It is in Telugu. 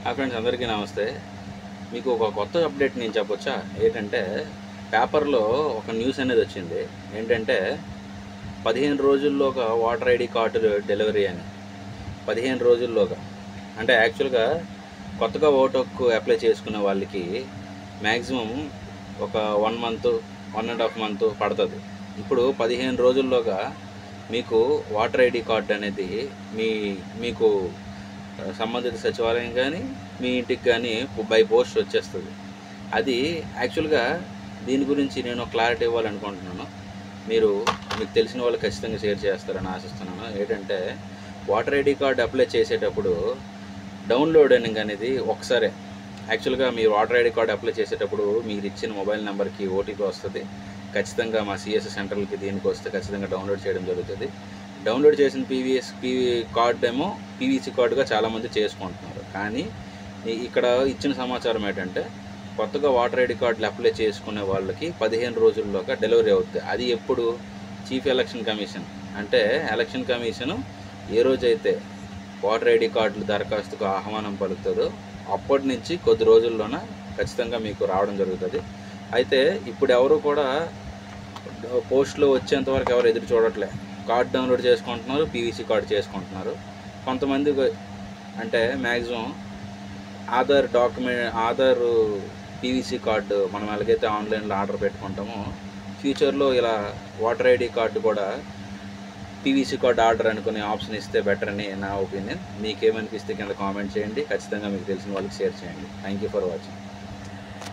ఫ్రెండ్స్ అందరికీ నమస్తే. మీకు ఒక కొత్త అప్డేట్ నేను చెప్పొచ్చా? ఏంటంటే పేపర్‌లో ఒక న్యూస్ అనేది వచ్చింది. ఏంటంటే 15 రోజుల్లోగా ఓటర్ ఐడీ కార్డు డెలివరీ అని. 15 రోజుల్లోగా. అంటే యాక్చువల్‌గా కొత్తగా ఓటు హక్కు అప్లై చేసుకునే వాళ్ళకి మ్యాక్సిమం ఒక 1 మంత్, 1½ మంత్ పడతది. ఇప్పుడు 15 రోజుల్లోగా మీకు ఓటర్ ఐడీ కార్డ్ అనేది మీకు సంబంధిత సచివాలయం కానీ మీ ఇంటికి కానీ బై పోస్ట్ వచ్చేస్తుంది. అది యాక్చువల్గా దీని గురించి నేను క్లారిటీ ఇవ్వాలనుకుంటున్నాను. మీకు తెలిసిన వాళ్ళు ఖచ్చితంగా షేర్ చేస్తారని ఆశిస్తున్నాను. ఏంటంటే ఓటర్ ఐడి కార్డు అప్లై చేసేటప్పుడు డౌన్లోడింగ్ అనేది ఒకసారే. యాక్చువల్గా మీరు ఓటర్ ఐడి కార్డు అప్లై చేసేటప్పుడు మీరు ఇచ్చిన మొబైల్ నెంబర్కి ఓటీపీ వస్తుంది. ఖచ్చితంగా మా సిఎస్సి సెంటర్లకి దీనికి వస్తే ఖచ్చితంగా డౌన్లోడ్ చేయడం జరుగుతుంది. డౌన్లోడ్ చేసిన కార్డు ఏమో పీవీసీ కార్డుగా చాలామంది చేసుకుంటున్నారు. కానీ ఇక్కడ ఇచ్చిన సమాచారం ఏంటంటే కొత్తగా ఓటర్ ఐడి కార్డులు అప్లై చేసుకునే వాళ్ళకి 15 రోజుల్లోగా డెలివరీ అవుతుంది. అది ఎప్పుడు? చీఫ్ ఎలక్షన్ కమిషన్ అంటే ఎలక్షన్ కమిషను ఏ రోజైతే ఓటర్ ఐడి కార్డులు దరఖాస్తుకు ఆహ్వానం పలుకుతుందో అప్పటి నుంచి కొద్ది రోజుల్లోన ఖచ్చితంగా మీకు రావడం జరుగుతుంది. అయితే ఇప్పుడు ఎవరు కూడా పోస్ట్లో వచ్చేంతవరకు ఎవరు ఎదురు చూడట్లే. కార్డు డౌన్లోడ్ చేసుకుంటున్నారు, పీవీసీ కార్డు చేసుకుంటున్నారు. కొంతమంది అంటే మ్యాక్సిమం ఆధార్ పీవీసీ కార్డు మనం ఎలాగైతే ఆన్లైన్లో ఆర్డర్ పెట్టుకుంటామో ఫ్యూచర్లో ఇలా ఓటర్ ఐడి కార్డు కూడా పీవీసీ కార్డు ఆర్డర్ అనుకునే ఆప్షన్ ఇస్తే బెటర్ అని నా ఒపీనియన్. మీకేమనిపిస్తే కింద కామెంట్ చేయండి. ఖచ్చితంగా మీకు తెలిసిన వాళ్ళకి షేర్ చేయండి. Thank you for watching.